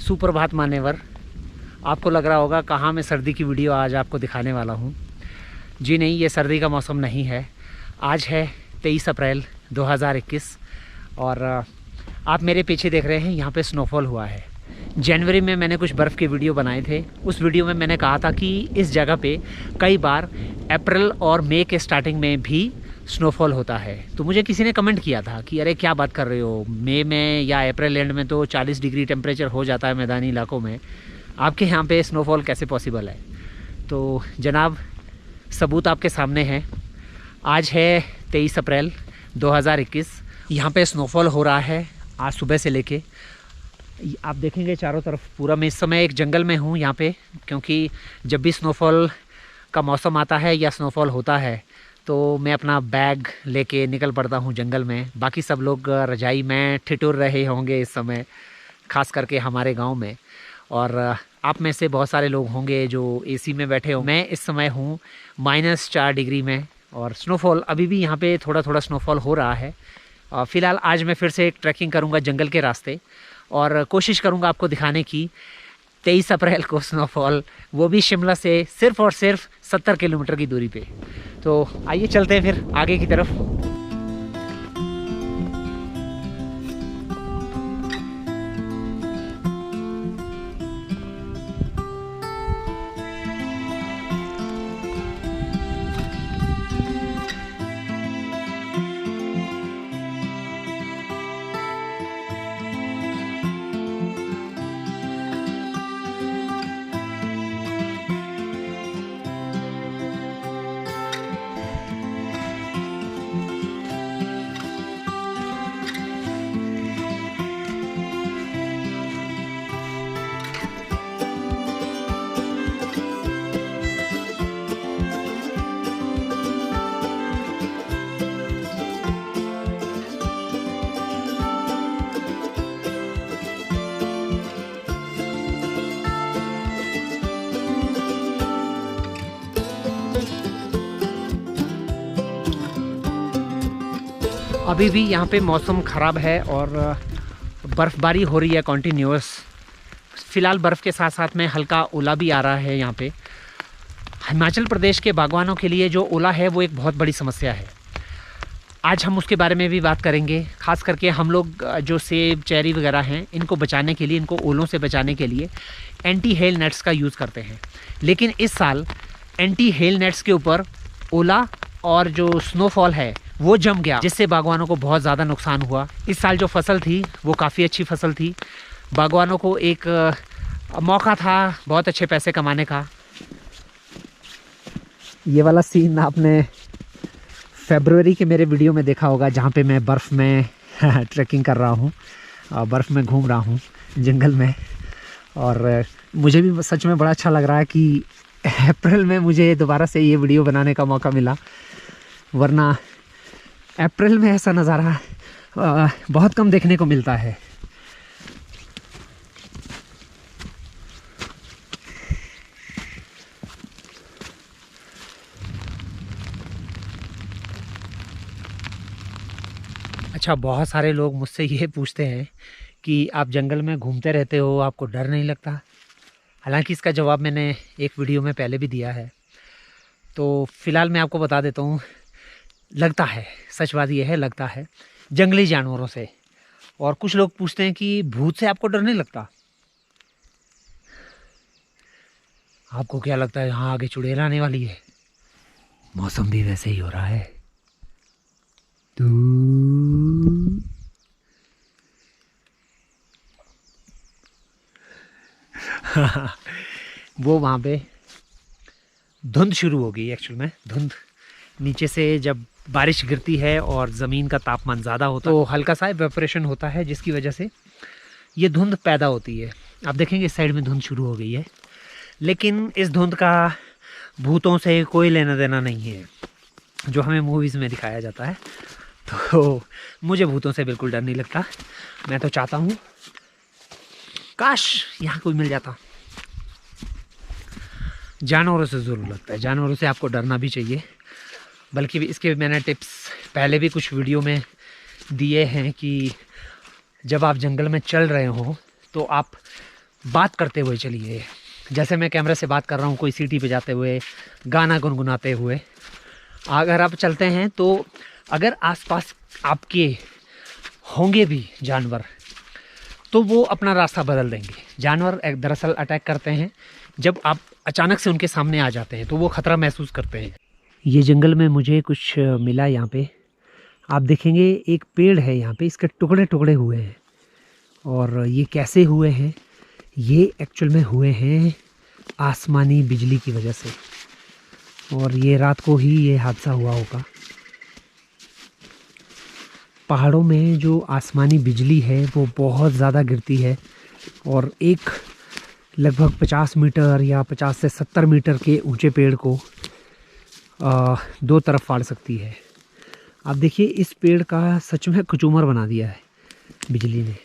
सुप्रभात मान्यवर। आपको लग रहा होगा कहाँ मैं सर्दी की वीडियो आज आपको दिखाने वाला हूँ। जी नहीं, ये सर्दी का मौसम नहीं है। आज है 23 अप्रैल 2021 और आप मेरे पीछे देख रहे हैं, यहाँ पे स्नोफॉल हुआ है। जनवरी में मैंने कुछ बर्फ़ के वीडियो बनाए थे। उस वीडियो में मैंने कहा था कि इस जगह पे कई बार अप्रैल और मई के स्टार्टिंग में भी स्नोफॉल होता है। तो मुझे किसी ने कमेंट किया था कि अरे क्या बात कर रहे हो, मई में या अप्रैल एंड में तो 40 डिग्री टेम्परेचर हो जाता है मैदानी इलाकों में, आपके यहाँ पे स्नोफॉल कैसे पॉसिबल है। तो जनाब, सबूत आपके सामने है। आज है 23 अप्रैल 2021। यहाँ पे स्नोफॉल हो रहा है आज सुबह से लेके। आप देखेंगे चारों तरफ पूरा, मैं इस समय एक जंगल में हूँ यहाँ पे, क्योंकि जब भी स्नोफॉल का मौसम आता है या स्नोफॉल होता है तो मैं अपना बैग लेके निकल पड़ता हूँ जंगल में। बाकी सब लोग रजाई में ठिठुर रहे होंगे इस समय, ख़ास करके हमारे गांव में। और आप में से बहुत सारे लोग होंगे जो एसी में बैठे हो। मैं इस समय हूँ -4 डिग्री में और स्नोफॉल अभी भी यहाँ पे थोड़ा थोड़ा स्नोफॉल हो रहा है। फ़िलहाल आज मैं फिर से एक ट्रैकिंग करूँगा जंगल के रास्ते और कोशिश करूँगा आपको दिखाने की 23 अप्रैल को स्नोफॉल, वो भी शिमला से सिर्फ़ और सिर्फ 70 किलोमीटर की दूरी पे। तो आइए चलते हैं फिर आगे की तरफ। अभी भी यहाँ पे मौसम ख़राब है और बर्फ़बारी हो रही है कॉन्टीन्यूअस। फ़िलहाल बर्फ़ के साथ साथ में हल्का ओला भी आ रहा है यहाँ पे। हिमाचल प्रदेश के बागवानों के लिए जो ओला है वो एक बहुत बड़ी समस्या है। आज हम उसके बारे में भी बात करेंगे। ख़ास करके हम लोग जो सेब, चेरी वगैरह हैं, इनको बचाने के लिए, इनको ओलों से बचाने के लिए एंटी हेल नेट्स का यूज़ करते हैं। लेकिन इस साल एंटी हेल नेट्स के ऊपर ओला और जो स्नोफॉल है वो जम गया, जिससे बागवानों को बहुत ज़्यादा नुकसान हुआ। इस साल जो फसल थी वो काफ़ी अच्छी फसल थी। बागवानों को एक मौका था बहुत अच्छे पैसे कमाने का। ये वाला सीन आपने फरवरी के मेरे वीडियो में देखा होगा, जहाँ पे मैं बर्फ़ में ट्रैकिंग कर रहा हूँ, बर्फ़ में घूम रहा हूँ जंगल में। और मुझे भी सच में बड़ा अच्छा लग रहा है कि अप्रैल में मुझे दोबारा से ये वीडियो बनाने का मौका मिला, वरना अप्रैल में ऐसा नज़ारा बहुत कम देखने को मिलता है। अच्छा, बहुत सारे लोग मुझसे ये पूछते हैं कि आप जंगल में घूमते रहते हो, आपको डर नहीं लगता? हालांकि इसका जवाब मैंने एक वीडियो में पहले भी दिया है। तो फ़िलहाल मैं आपको बता देता हूँ, लगता है, सच बात ये है, लगता है जंगली जानवरों से। और कुछ लोग पूछते हैं कि भूत से आपको डर नहीं लगता? आपको क्या लगता है यहाँ आगे चुड़ैल आने वाली है? मौसम भी वैसे ही हो रहा है। तो वो वहाँ पे धुंध शुरू हो गई। एक्चुअल में धुंध नीचे से जब बारिश गिरती है और ज़मीन का तापमान ज़्यादा होता है तो हल्का सा इवेपोरेशन होता है, जिसकी वजह से ये धुंध पैदा होती है। आप देखेंगे इस साइड में धुंध शुरू हो गई है, लेकिन इस धुंध का भूतों से कोई लेना देना नहीं है जो हमें मूवीज़ में दिखाया जाता है। तो मुझे भूतों से बिल्कुल डर नहीं लगता। मैं तो चाहता हूँ काश यहाँ कोई मिल जाता। जानवरों से ज़रूर लगता है, जानवरों से आपको डरना भी चाहिए। बल्कि इसके मैंने टिप्स पहले भी कुछ वीडियो में दिए हैं कि जब आप जंगल में चल रहे हो तो आप बात करते हुए चलिए, जैसे मैं कैमरे से बात कर रहा हूँ, कोई सीटी पे जाते हुए, गाना गुनगुनाते हुए। अगर आप चलते हैं तो अगर आसपास आपके होंगे भी जानवर तो वो अपना रास्ता बदल देंगे। जानवर दरअसल अटैक करते हैं जब आप अचानक से उनके सामने आ जाते हैं, तो वो ख़तरा महसूस करते हैं। ये जंगल में मुझे कुछ मिला यहाँ पे। आप देखेंगे एक पेड़ है यहाँ पे, इसके टुकड़े टुकड़े हुए हैं। और ये कैसे हुए हैं? ये एक्चुअल में हुए हैं आसमानी बिजली की वजह से। और ये रात को ही ये हादसा हुआ होगा। पहाड़ों में जो आसमानी बिजली है वो बहुत ज़्यादा गिरती है और एक लगभग 50 मीटर या 50 से 70 मीटर के ऊंचे पेड़ को दो तरफ फाड़ सकती है। आप देखिए इस पेड़ का सच में कचूमर बना दिया है बिजली ने,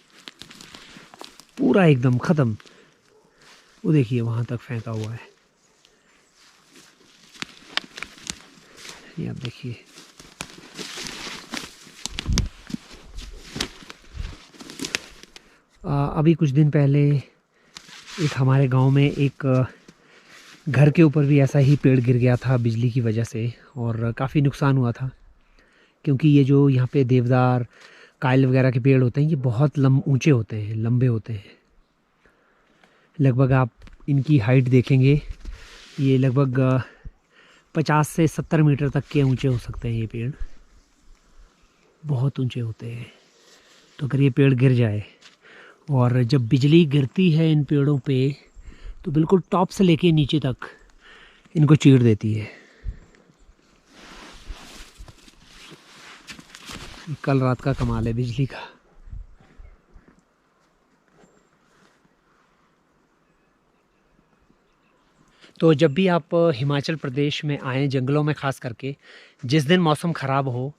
पूरा एकदम ख़त्म। वो देखिए वहाँ तक फेंका हुआ है, ये आप देखिए। अभी कुछ दिन पहले एक हमारे गांव में एक घर के ऊपर भी ऐसा ही पेड़ गिर गया था बिजली की वजह से, और काफ़ी नुकसान हुआ था। क्योंकि ये जो यहाँ पे देवदार, कायल वगैरह के पेड़ होते हैं, ये बहुत ऊंचे होते हैं, लंबे होते हैं। लगभग आप इनकी हाइट देखेंगे, ये लगभग 50 से 70 मीटर तक के ऊंचे हो सकते हैं। ये पेड़ बहुत ऊंचे होते हैं। तो अगर ये पेड़ गिर जाए, और जब बिजली गिरती है इन पेड़ों पे, तो बिल्कुल टॉप से लेके नीचे तक इनको चीर देती है। कल रात का कमाल है बिजली का। तो जब भी आप हिमाचल प्रदेश में आएँ, जंगलों में ख़ास करके, जिस दिन मौसम ख़राब हो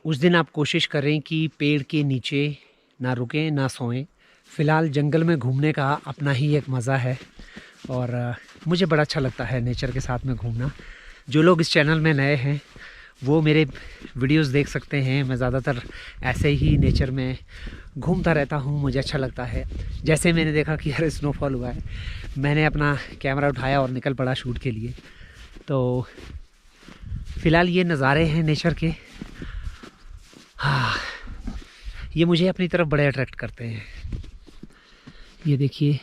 उस दिन आप कोशिश करें कि पेड़ के नीचे ना रुकें, ना सोएं। फ़िलहाल जंगल में घूमने का अपना ही एक मज़ा है और मुझे बड़ा अच्छा लगता है नेचर के साथ में घूमना। जो लोग इस चैनल में नए हैं वो मेरे वीडियोस देख सकते हैं। मैं ज़्यादातर ऐसे ही नेचर में घूमता रहता हूँ, मुझे अच्छा लगता है। जैसे मैंने देखा कि यार स्नोफॉल हुआ है, मैंने अपना कैमरा उठाया और निकल पड़ा शूट के लिए। तो फ़िलहाल ये नज़ारे हैं नेचर के, हाँ, ये मुझे अपनी तरफ बड़े अट्रैक्ट करते हैं। ये देखिए,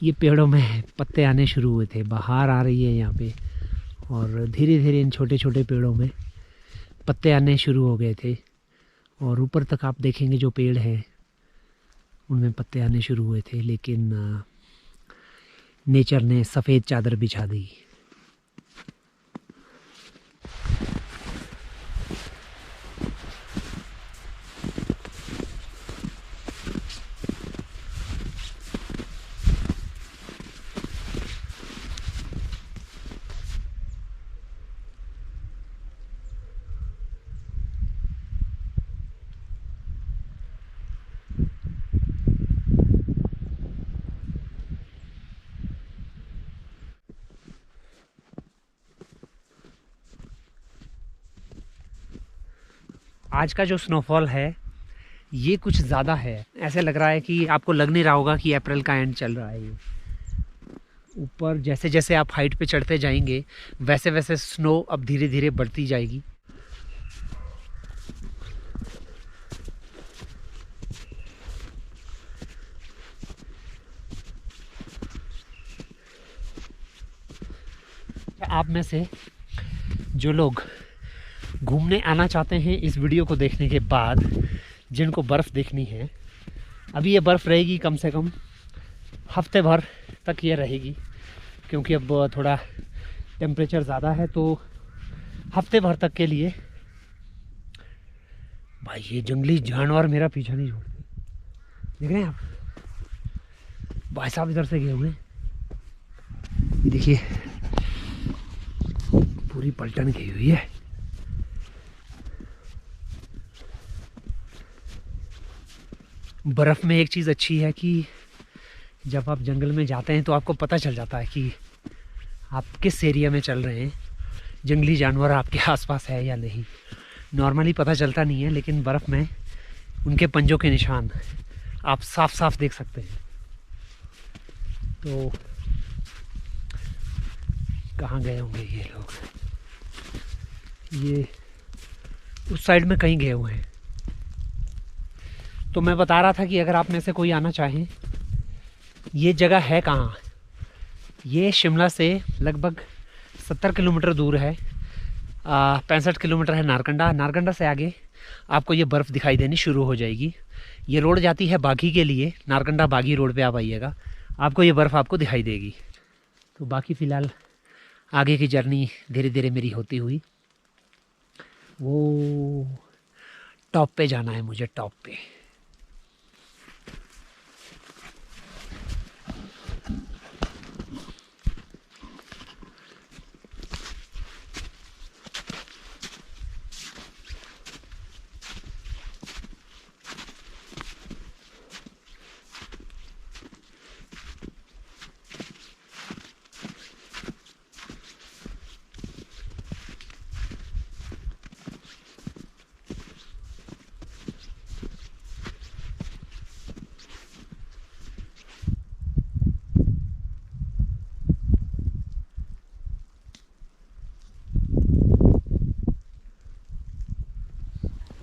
ये पेड़ों में पत्ते आने शुरू हुए थे, बाहर आ रही है यहाँ पे, और धीरे धीरे इन छोटे छोटे पेड़ों में पत्ते आने शुरू हो गए थे। और ऊपर तक आप देखेंगे जो पेड़ हैं उनमें पत्ते आने शुरू हुए थे, लेकिन नेचर ने सफ़ेद चादर बिछा दी। आज का जो स्नोफॉल है ये कुछ ज़्यादा है। ऐसे लग रहा है कि आपको लग नहीं रहा होगा कि अप्रैल का एंड चल रहा है। ये ऊपर जैसे जैसे आप हाइट पे चढ़ते जाएंगे वैसे वैसे स्नो अब धीरे धीरे बढ़ती जाएगी। आप में से जो लोग घूमने आना चाहते हैं इस वीडियो को देखने के बाद, जिनको बर्फ़ देखनी है, अभी ये बर्फ़ रहेगी कम से कम हफ्ते भर तक ये रहेगी, क्योंकि अब थोड़ा टेम्परेचर ज़्यादा है। तो हफ्ते भर तक के लिए भाई ये जंगली जानवर मेरा पीछा नहीं छोड़ते। देख रहे हैं आप, भाई साहब इधर से गए हुए, ये देखिए पूरी पलटन की हुई है। बर्फ़ में एक चीज़ अच्छी है कि जब आप जंगल में जाते हैं तो आपको पता चल जाता है कि आप किस एरिया में चल रहे हैं, जंगली जानवर आपके आसपास है या नहीं। नॉर्मली पता चलता नहीं है, लेकिन बर्फ़ में उनके पंजों के निशान आप साफ साफ देख सकते हैं। तो कहाँ गए होंगे ये लोग? ये उस साइड में कहीं गए हुए हैं। तो मैं बता रहा था कि अगर आप में से कोई आना चाहे, ये जगह है कहाँ? ये शिमला से लगभग 70 किलोमीटर दूर है। 65 किलोमीटर है नारकंडा। नारकंडा से आगे आपको ये बर्फ़ दिखाई देनी शुरू हो जाएगी। ये रोड जाती है बागी के लिए, नारकंडा बागी रोड पे आप आइएगा, आपको ये बर्फ़ आपको दिखाई देगी। तो बाकी फ़िलहाल आगे की जर्नी धीरे धीरे मेरी होती हुई, वो टॉप पे जाना है मुझे, टॉप पे।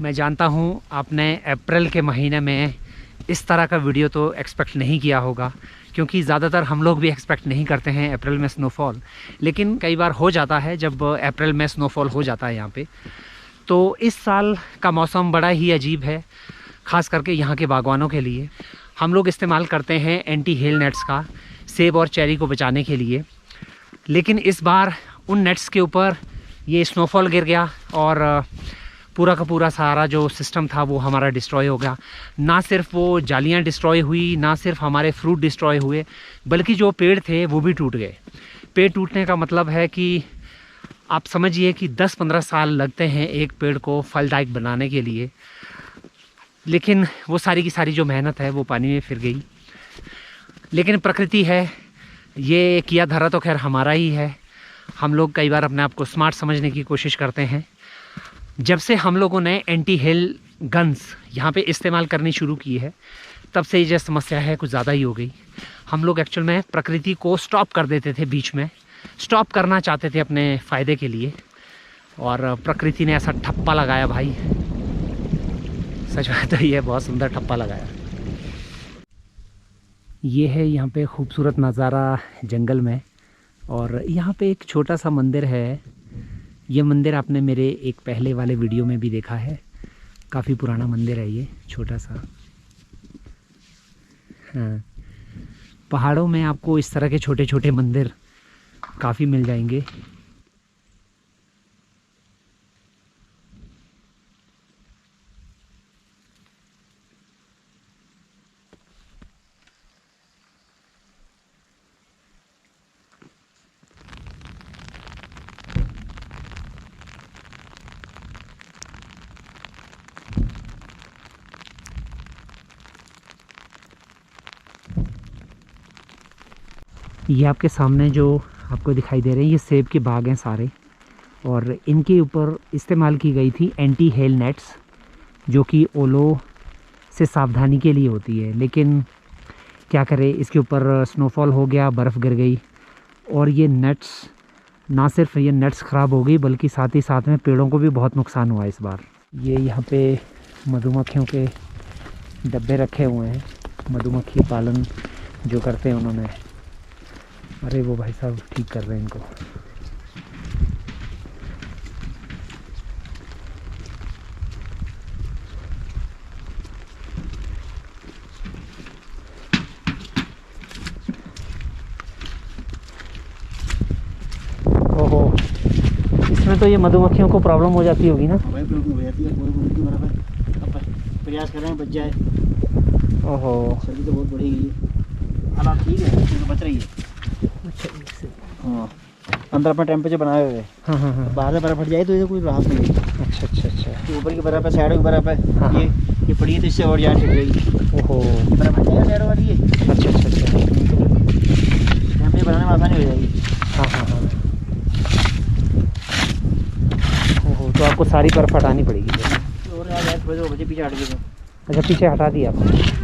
मैं जानता हूँ आपने अप्रैल के महीने में इस तरह का वीडियो तो एक्सपेक्ट नहीं किया होगा, क्योंकि ज़्यादातर हम लोग भी एक्सपेक्ट नहीं करते हैं अप्रैल में स्नोफॉल। लेकिन कई बार हो जाता है जब अप्रैल में स्नोफॉल हो जाता है यहाँ पे। तो इस साल का मौसम बड़ा ही अजीब है, ख़ास करके यहाँ के बागवानों के लिए। हम लोग इस्तेमाल करते हैं एंटी हेल नेट्स का, सेब और चेरी को बचाने के लिए। लेकिन इस बार उन नेट्स के ऊपर ये स्नोफॉल गिर गया और पूरा का पूरा सारा जो सिस्टम था वो हमारा डिस्ट्रॉय हो गया। ना सिर्फ वो जालियाँ डिस्ट्रॉय हुई, ना सिर्फ हमारे फ्रूट डिस्ट्रॉय हुए, बल्कि जो पेड़ थे वो भी टूट गए। पेड़ टूटने का मतलब है कि आप समझिए कि 10-15 साल लगते हैं एक पेड़ को फलदायक बनाने के लिए। लेकिन वो सारी की सारी जो मेहनत है वो पानी में फिर गई। लेकिन प्रकृति है, ये किया धरा तो खैर हमारा ही है। हम लोग कई बार अपने आप को स्मार्ट समझने की कोशिश करते हैं। जब से हम लोगों ने एंटी हेल गन्स यहाँ पे इस्तेमाल करनी शुरू की है, तब से ये जो समस्या है कुछ ज़्यादा ही हो गई। हम लोग एक्चुअल में प्रकृति को स्टॉप कर देते थे, बीच में स्टॉप करना चाहते थे अपने फ़ायदे के लिए, और प्रकृति ने ऐसा ठप्पा लगाया भाई, सच बात है, ये बहुत सुंदर ठप्पा लगाया। ये है यहाँ पे खूबसूरत नज़ारा जंगल में, और यहाँ पे एक छोटा सा मंदिर है। ये मंदिर आपने मेरे एक पहले वाले वीडियो में भी देखा है, काफ़ी पुराना मंदिर है ये, छोटा सा। हाँ, पहाड़ों में आपको इस तरह के छोटे छोटे मंदिर काफ़ी मिल जाएंगे। ये आपके सामने जो आपको दिखाई दे रहे हैं, ये सेब के बाग हैं सारे, और इनके ऊपर इस्तेमाल की गई थी एंटी हेल नेट्स, जो कि ओलों से सावधानी के लिए होती है। लेकिन क्या करें, इसके ऊपर स्नोफॉल हो गया, बर्फ़ गिर गई, और ये नेट्स, ना सिर्फ ये नेट्स ख़राब हो गई बल्कि साथ ही साथ में पेड़ों को भी बहुत नुकसान हुआ इस बार। ये यहाँ पे मधुमक्खियों के डब्बे रखे हुए हैं, मधुमक्खी पालन जो करते हैं उन्होंने। अरे वो भाई साहब ठीक कर रहे हैं इनको। ओहो, इसमें तो ये मधुमक्खियों को प्रॉब्लम हो जाती होगी ना? भाई बिल्कुल हो जाती है, प्रयास कर रहे हैं बच जाए। ओहो, सर्दी तो बहुत बढ़ेगी, हालात ठीक है, बच रही है। हाँ, अंदर अपना टेम्परेचर बनाए हुए। हाँ हाँ हाँ, बाहर से बर्फ फट जाए तो ये कोई राहत नहीं है। अच्छा अच्छा अच्छा, तो ऊपर की बर्फ है, साइड की बर्फ है। हाँ, ये पड़ी है तो इससे और जान छिड़ गई। ओहो, बर्फ फट जाएगा साइड वाली, ये अच्छा अच्छा अच्छा, टेम्परेचर बनाने में आसानी हो जाएगी। हाँ हाँ हाँ, ओहो, तो आपको सारी बर्फ़ हटानी पड़ेगी। और आ जाए थोड़े से बच्चे पीछे हट गए। अच्छा, पीछे हटा दिया आपने।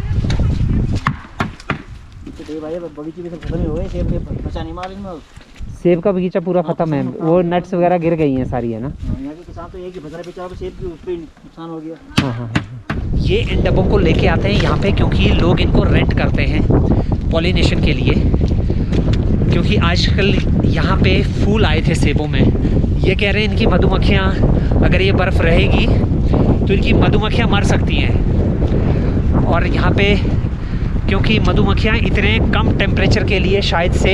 सेब आए बगीचे में सब खत्म ही हो गए, सेब बचा नहीं मार इनमें। सेब का बगीचा पूरा ख़त्म है, वो नट्स वगैरह गिर गई हैं सारी, है ना। यहाँ के किसान तो एक ही बचा बेचारा, सेब की उस पर नुकसान हो गया। हाँ हाँ हाँ। ये इन डब्बों को लेके आते हैं यहाँ पे, क्योंकि लोग इनको रेंट करते हैं पॉलिनेशन के लिए। क्योंकि आजकल यहाँ पे फूल आए थे सेबों में, ये कह रहे हैं इनकी मधुमक्खियाँ, अगर ये बर्फ़ रहेगी तो इनकी मधुमक्खियाँ मर सकती हैं। और यहाँ पे क्योंकि मधुमक्खियाँ इतने कम टेम्परेचर के लिए शायद से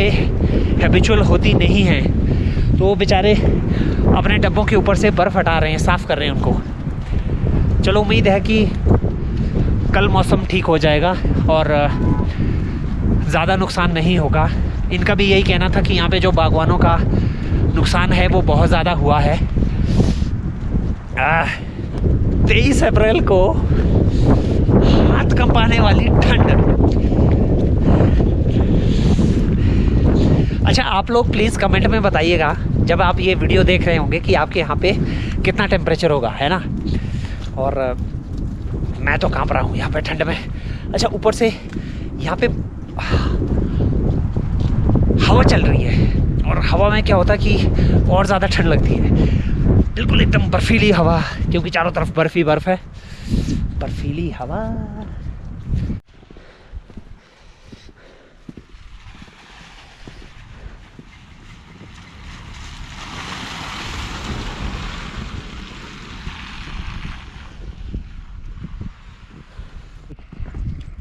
हैबिचुअल होती नहीं हैं, तो वो बेचारे अपने डब्बों के ऊपर से बर्फ़ हटा रहे हैं, साफ़ कर रहे हैं उनको। चलो उम्मीद है कि कल मौसम ठीक हो जाएगा और ज़्यादा नुकसान नहीं होगा। इनका भी यही कहना था कि यहाँ पे जो बागवानों का नुकसान है वो बहुत ज़्यादा हुआ है। 23 अप्रैल को हाथ कंपाने वाली ठंड। अच्छा, आप लोग प्लीज़ कमेंट में बताइएगा जब आप ये वीडियो देख रहे होंगे कि आपके यहाँ पे कितना टेम्परेचर होगा, है ना। और मैं तो कांप रहा हूँ यहाँ पे ठंड में। अच्छा, ऊपर से यहाँ पे हवा चल रही है और हवा में क्या होता है कि और ज़्यादा ठंड लगती है, बिल्कुल एकदम बर्फीली हवा, क्योंकि चारों तरफ बर्फ़ ही बर्फ़ है। बर्फीली हवा।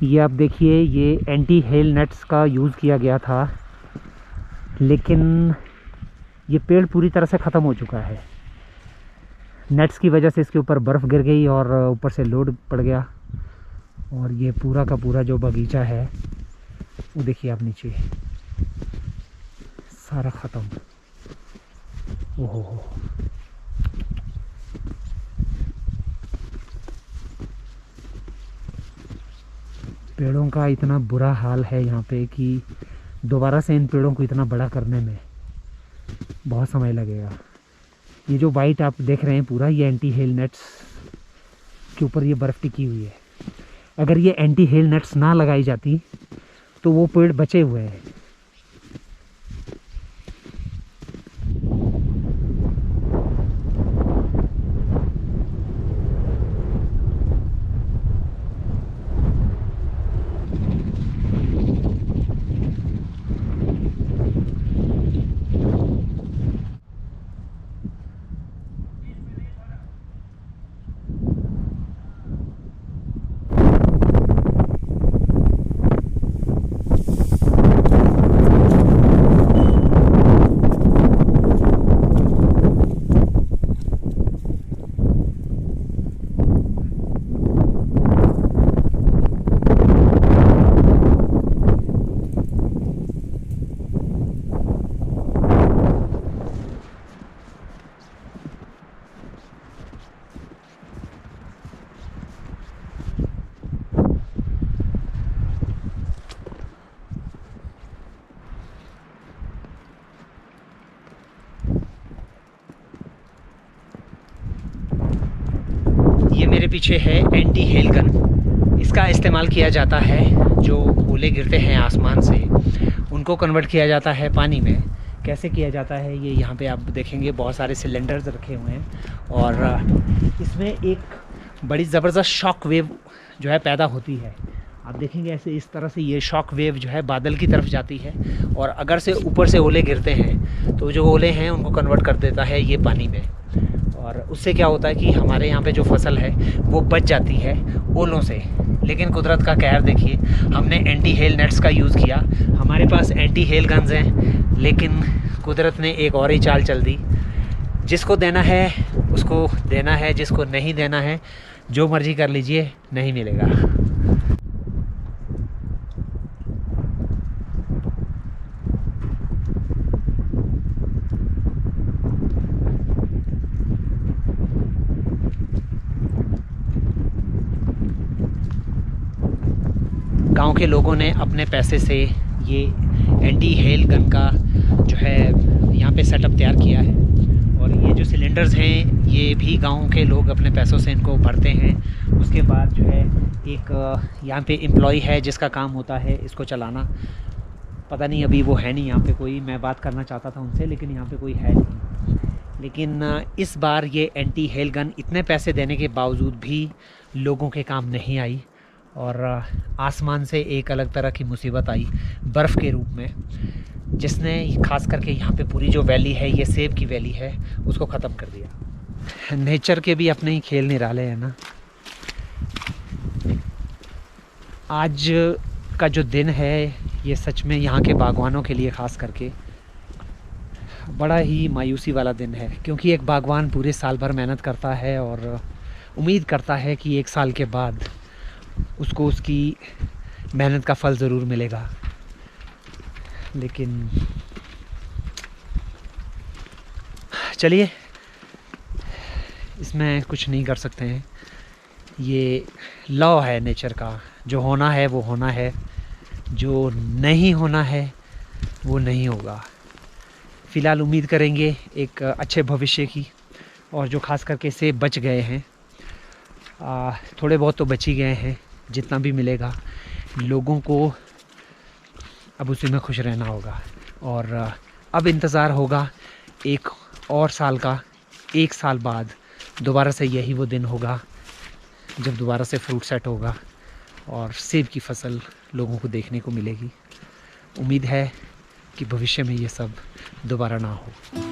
ये आप देखिए, ये एंटी हेल नट्स का यूज़ किया गया था, लेकिन ये पेड़ पूरी तरह से ख़त्म हो चुका है। नेट्स की वजह से इसके ऊपर बर्फ़ गिर गई और ऊपर से लोड पड़ गया, और ये पूरा का पूरा जो बगीचा है वो देखिए आप नीचे, सारा ख़त्म। ओहो, पेड़ों का इतना बुरा हाल है यहाँ पे कि दोबारा से इन पेड़ों को इतना बड़ा करने में बहुत समय लगेगा। ये जो वाइट आप देख रहे हैं पूरा, ये एंटी हेल नट्स के ऊपर ये बर्फ़ टिकी हुई है। अगर ये एंटी हेल नट्स ना लगाई जाती तो वो पेड़ बचे हुए हैं। ये मेरे पीछे है एंटी हेल गन। इसका इस्तेमाल किया जाता है, जो ओले गिरते हैं आसमान से उनको कन्वर्ट किया जाता है पानी में। कैसे किया जाता है ये यहाँ पे आप देखेंगे, बहुत सारे सिलेंडर्स रखे हुए हैं और इसमें एक बड़ी ज़बरदस्त शॉक वेव जो है पैदा होती है। आप देखेंगे ऐसे इस तरह से ये शॉक वेव जो है बादल की तरफ जाती है, और अगर से ऊपर से ओले गिरते हैं तो जो ओले हैं उनको कन्वर्ट कर देता है ये पानी में, और उससे क्या होता है कि हमारे यहाँ पे जो फसल है वो बच जाती है ओलों से। लेकिन कुदरत का कहर देखिए, हमने एंटी हेल नेट्स का यूज़ किया, हमारे पास एंटी हेल गन्स हैं, लेकिन कुदरत ने एक और ही चाल चल दी। जिसको देना है उसको देना है, जिसको नहीं देना है जो मर्ज़ी कर लीजिए, नहीं मिलेगा। गांव के लोगों ने अपने पैसे से ये एंटी हेल गन का जो है यहाँ पे सेटअप तैयार किया है, और ये जो सिलेंडर्स हैं ये भी गांव के लोग अपने पैसों से इनको भरते हैं। उसके बाद जो है एक यहाँ पे एम्प्लॉय है जिसका काम होता है इसको चलाना, पता नहीं अभी वो है नहीं यहाँ पे कोई, मैं बात करना चाहता था उनसे लेकिन यहाँ पे कोई है नहीं। लेकिन इस बार ये एंटी हेल गन इतने पैसे देने के बावजूद भी लोगों के काम नहीं आई और आसमान से एक अलग तरह की मुसीबत आई बर्फ़ के रूप में, जिसने खास करके यहाँ पे पूरी जो वैली है, ये सेब की वैली है, उसको ख़त्म कर दिया। नेचर के भी अपने ही खेल निराले हैं ना। आज का जो दिन है ये सच में यहाँ के बागवानों के लिए ख़ास करके बड़ा ही मायूसी वाला दिन है, क्योंकि एक बागवान पूरे साल भर मेहनत करता है और उम्मीद करता है कि 1 साल के बाद उसको उसकी मेहनत का फल ज़रूर मिलेगा। लेकिन चलिए, इसमें कुछ नहीं कर सकते हैं, ये लॉ है नेचर का। जो होना है वो होना है, जो नहीं होना है वो नहीं होगा। फ़िलहाल उम्मीद करेंगे एक अच्छे भविष्य की, और जो खास करके सेब बच गए हैं, थोड़े बहुत तो बच ही गए हैं, जितना भी मिलेगा लोगों को अब उसी में खुश रहना होगा। और अब इंतज़ार होगा 1 और साल का। 1 साल बाद दोबारा से यही वो दिन होगा जब दोबारा से फ्रूट सेट होगा और सेब की फसल लोगों को देखने को मिलेगी। उम्मीद है कि भविष्य में ये सब दोबारा ना हो।